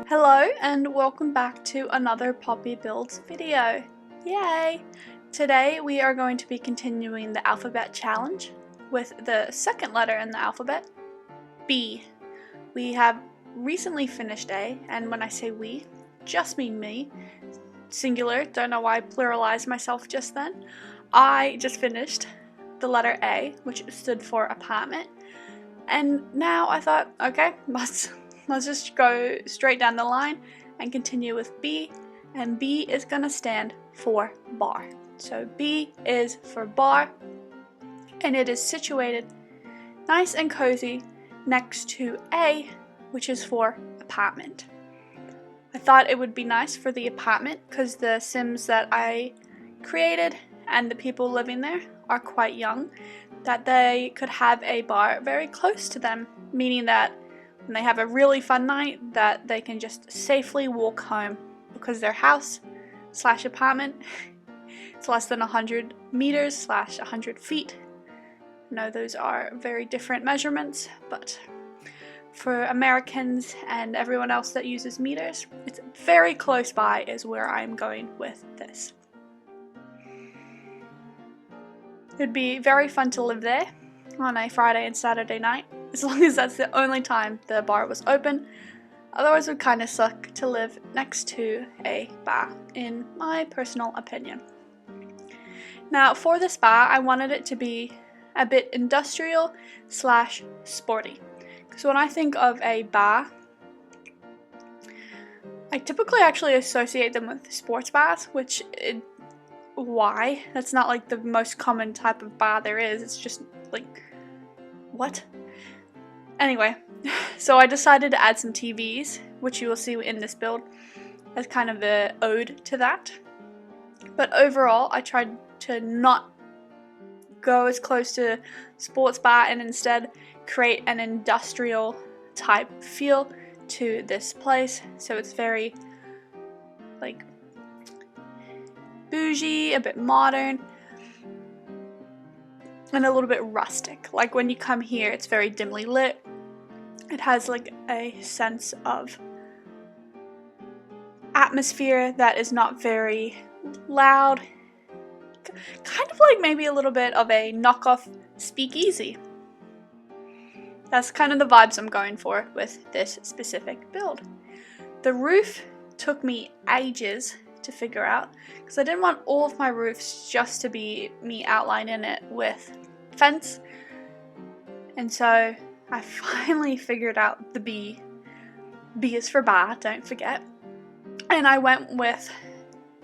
Hello and welcome back to another Poppy Builds video. Yay! Today we are going to be continuing the alphabet challenge with the second letter in the alphabet, B. We have recently finished A, and when I say we, just mean me. Singular, don't know why I pluralized myself just then. I just finished the letter A, which stood for apartment, and now I thought, okay, let's just go straight down the line and continue with B, and B is gonna stand for bar. So B is for bar, and it is situated nice and cozy next to A, which is for apartment. I thought it would be nice for the apartment because the Sims that I created and the people living there are quite young, that they could have a bar very close to them, meaning that when they have a really fun night that they can just safely walk home because their house / apartment is less than 100 meters / 100 feet. I know those are very different measurements, but for Americans and everyone else that uses meters, it's very close by is where I'm going with this. It'd be very fun to live there on a Friday and Saturday night, as long as that's the only time the bar was open. Otherwise it would kind of suck to live next to a bar, in my personal opinion. Now for this bar, I wanted it to be a bit industrial / sporty. Because when I think of a bar, I typically actually associate them with sports bars, why? That's not like the most common type of bar there is. It's just like, what? Anyway, so I decided to add some TVs, which you will see in this build, as kind of an ode to that. But overall, I tried to not go as close to sports bar and instead create an industrial type feel to this place. So it's very like bougie, a bit modern, and a little bit rustic. Like when you come here, it's very dimly lit. It has like a sense of atmosphere that is not very loud. Kind of like maybe a little bit of a knockoff speakeasy. That's kind of the vibes I'm going for with this specific build. The roof took me ages to figure out because I didn't want all of my roofs just to be me outlining it with fence, and so I finally figured out the B. B is for bar, don't forget. And I went with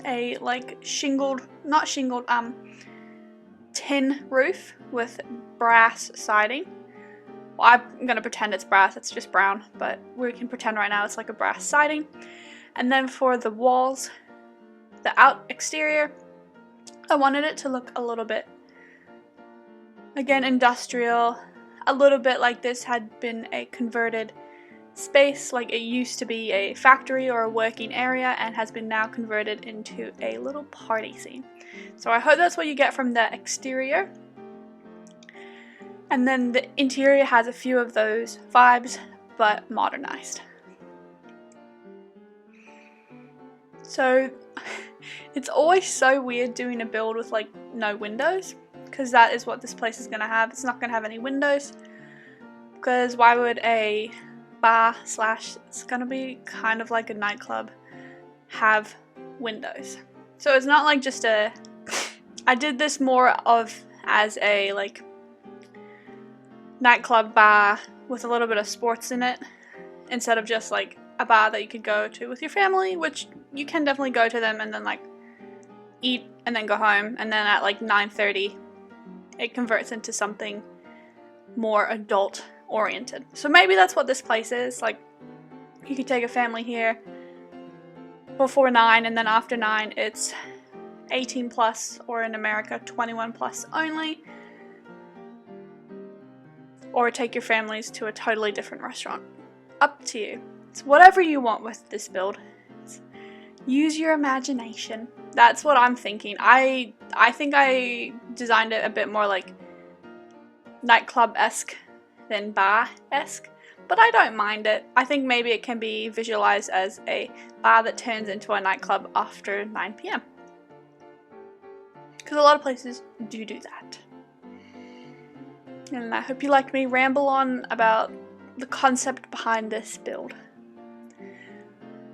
a like tin roof with brass siding. Well, I'm gonna pretend it's brass, it's just brown, but we can pretend right now it's like a brass siding. And then for the walls, the exterior, I wanted it to look a little bit, again, industrial, a little bit like this had been a converted space, like it used to be a factory or a working area and has been now converted into a little party scene. So I hope that's what you get from the exterior. And then the interior has a few of those vibes, but modernized. So it's always so weird doing a build with like no windows, because that is what this place is going to have. It's not going to have any windows, because why would a bar / it's going to be kind of like a nightclub have windows? So it's not like just I did this more of as a like nightclub bar with a little bit of sports in it, instead of just like a bar that you could go to with your family, which you can definitely go to them and then like eat and then go home, and then at like 9:30 it converts into something more adult oriented. So maybe that's what this place is. Like you could take a family here before 9, and then after 9 it's 18 plus, or in America 21 plus only, or take your families to a totally different restaurant. Up to you. It's whatever you want with this build. Use your imagination. That's what I'm thinking. I think I designed it a bit more like nightclub-esque than bar-esque, but I don't mind it. I think maybe it can be visualized as a bar that turns into a nightclub after 9 p.m. because a lot of places do that. And I hope you liked me ramble on about the concept behind this build.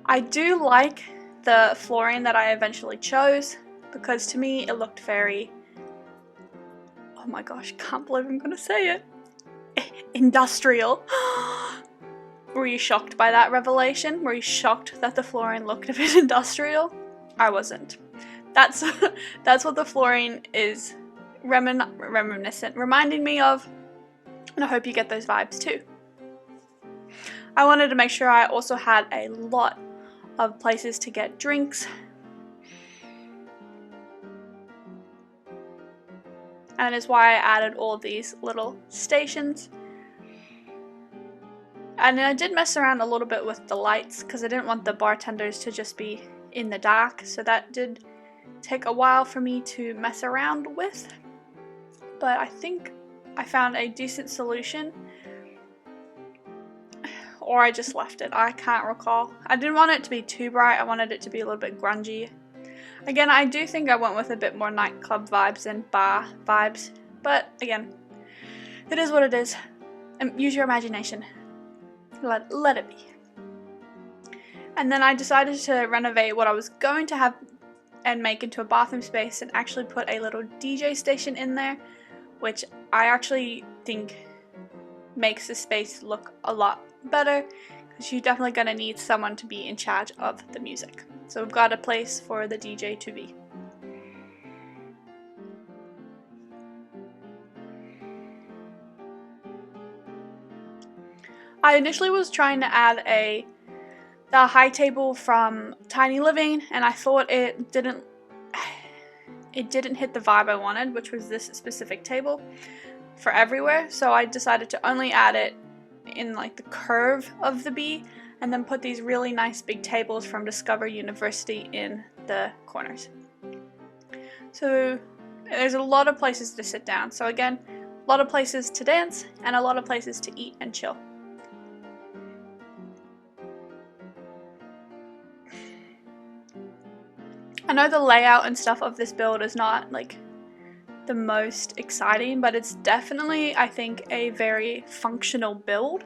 I do like the flooring that I eventually chose because to me it looked very, oh my gosh, can't believe I'm gonna say it, industrial. Were you shocked by that revelation? Were you shocked that the flooring looked a bit industrial? I wasn't. That's what the flooring is reminding me of, and I hope you get those vibes too. I wanted to make sure I also had a lot of places to get drinks, and is why I added all these little stations. And I did mess around a little bit with the lights because I didn't want the bartenders to just be in the dark, so that did take a while for me to mess around with, but I think I found a decent solution, or I just left it. I can't recall. I didn't want it to be too bright. I wanted it to be a little bit grungy. Again, I do think I went with a bit more nightclub vibes and bar vibes, but again, it is what it is. Use your imagination. Let it be. And then I decided to renovate what I was going to have and make into a bathroom space and actually put a little DJ station in there, which I actually think makes the space look a lot better because you're definitely going to need someone to be in charge of the music. So we've got a place for the DJ to be. I initially was trying to add the high table from Tiny Living, and I thought it didn't hit the vibe I wanted, which was this specific table for everywhere. So I decided to only add it in like the curve of the B, and then put these really nice big tables from Discover University in the corners. So there's a lot of places to sit down. So again, a lot of places to dance and a lot of places to eat and chill. I know the layout and stuff of this build is not like the most exciting, but it's definitely, I think, a very functional build.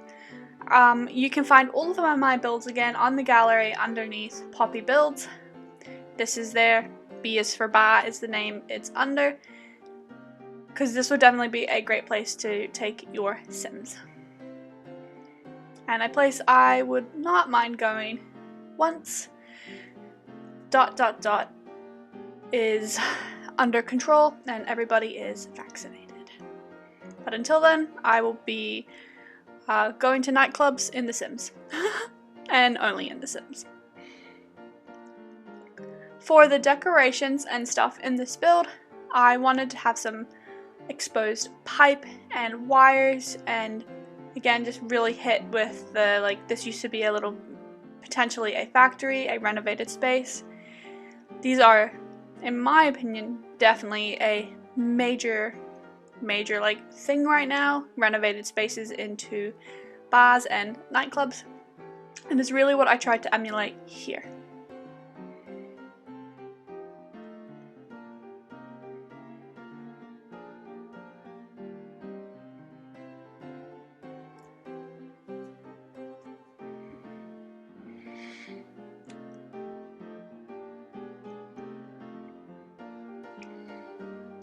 You can find all of my builds again on the gallery underneath poppybuilds. This is there. B is for bar is the name it's under, because this would definitely be a great place to take your Sims. And a place I would not mind going once ... is under control and everybody is vaccinated. But until then, I will be going to nightclubs in The Sims. And only in The Sims. For the decorations and stuff in this build, I wanted to have some exposed pipe and wires, and again just really hit with the, like, this used to be a little, potentially a factory, a renovated space. These are, in my opinion, definitely a major like thing right now, renovated spaces into bars and nightclubs, and it's really what I tried to emulate here.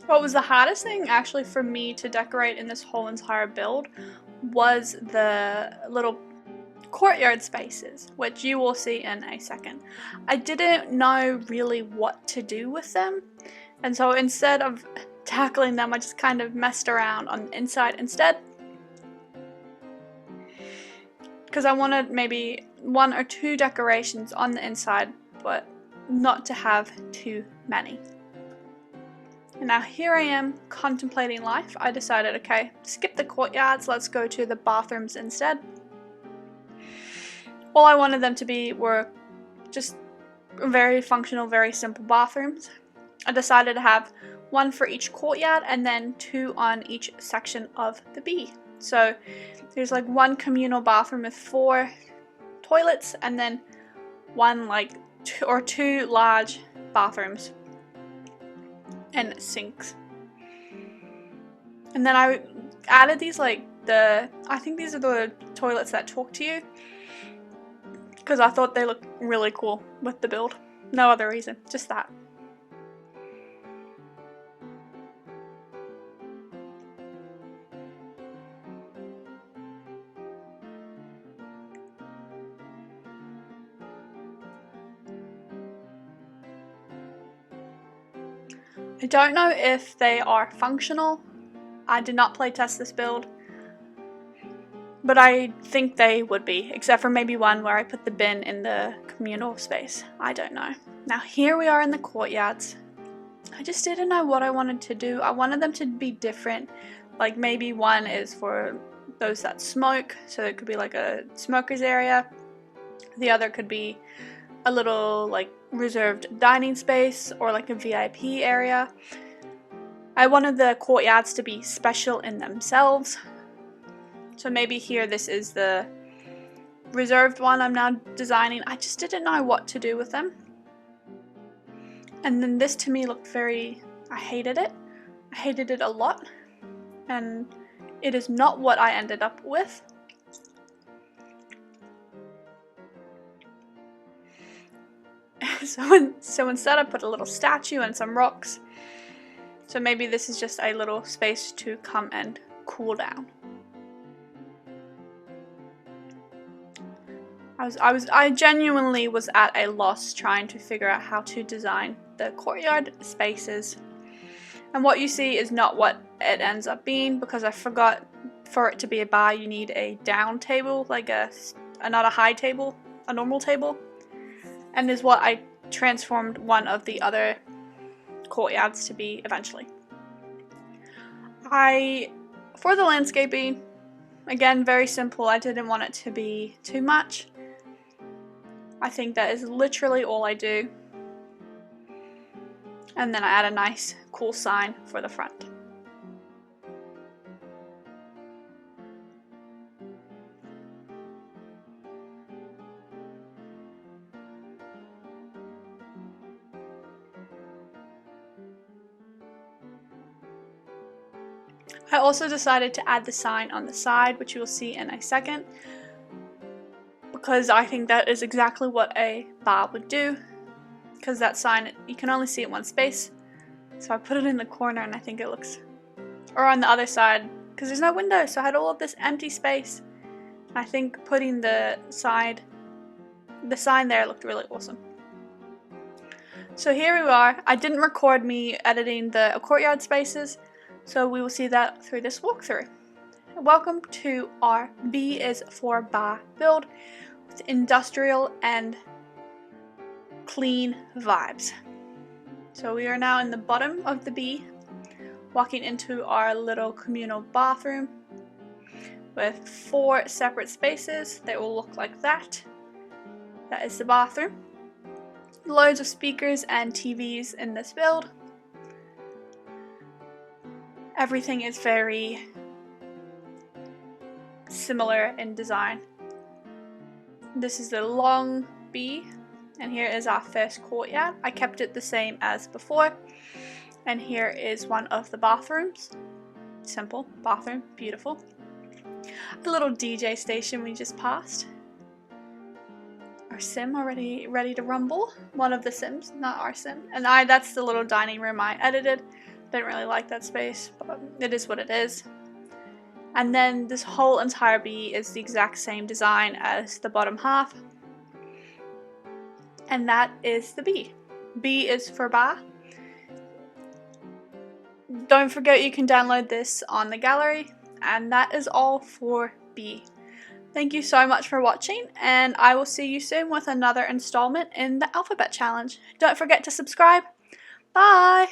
What was the hardest thing actually for me to decorate in this whole entire build was the little courtyard spaces, which you will see in a second. I didn't know really what to do with them, and so instead of tackling them, I just kind of messed around on the inside instead, because I wanted maybe 1 or 2 decorations on the inside, but not to have too many. And now here I am contemplating life. I decided, okay, skip the courtyards, let's go to the bathrooms instead. All I wanted them to be were just very functional, very simple bathrooms. I decided to have 1 for each courtyard and then 2 on each section of the B. So there's like one communal bathroom with 4 toilets, and then one like two large bathrooms and sinks. And then I added these like I think these are the toilets that talk to you, because I thought they looked really cool with the build. No other reason, just that. I don't know if they are functional. I did not play test this build, but I think they would be, except for maybe one where I put the bin in the communal space. I don't know. Now here we are in the courtyards. I just didn't know what I wanted to do. I wanted them to be different. Like maybe one is for those that smoke, so it could be like a smoker's area. The other could be a little like reserved dining space or like a VIP area. I wanted the courtyards to be special in themselves. So maybe here this is the reserved one I'm now designing. I just didn't know what to do with them. And then this to me looked very, I hated it. I hated it a lot. And it is not what I ended up with. So instead I put a little statue and some rocks. So maybe this is just a little space to come and cool down. I genuinely was at a loss trying to figure out how to design the courtyard spaces. And what you see is not what it ends up being, because I forgot for it to be a bar you need a down table, like not a high table, a normal table. And is what I transformed one of the other courtyards to be eventually. For the landscaping, again, very simple. I didn't want it to be too much. I think that is literally all I do. And then I add a nice cool sign for the front. I also decided to add the sign on the side, which you will see in a second, because I think that is exactly what a bar would do, because that sign, you can only see it one space. So I put it in the corner, and I think it looks, or on the other side, because there's no window, so I had all of this empty space. I think putting the sign there looked really awesome. So here we are. I didn't record me editing the courtyard spaces, so we will see that through this walkthrough. Welcome to our B is for bar build with industrial and clean vibes. So we are now in the bottom of the B, walking into our little communal bathroom with 4 separate spaces. They will look like that. That is the bathroom. Loads of speakers and TVs in this build. Everything is very similar in design. This is the long B, and here is our first courtyard. I kept it the same as before, and here is one of the bathrooms. Simple bathroom, beautiful. The little DJ station we just passed. Our sim already ready to rumble. One of the sims, not our sim. And that's the little dining room I edited. Didn't really like that space, but it is what it is. And then this whole entire B is the exact same design as the bottom half. And that is the B. B is for bar. Don't forget you can download this on the gallery. And that is all for B. Thank you so much for watching, and I will see you soon with another installment in the alphabet challenge. Don't forget to subscribe. Bye!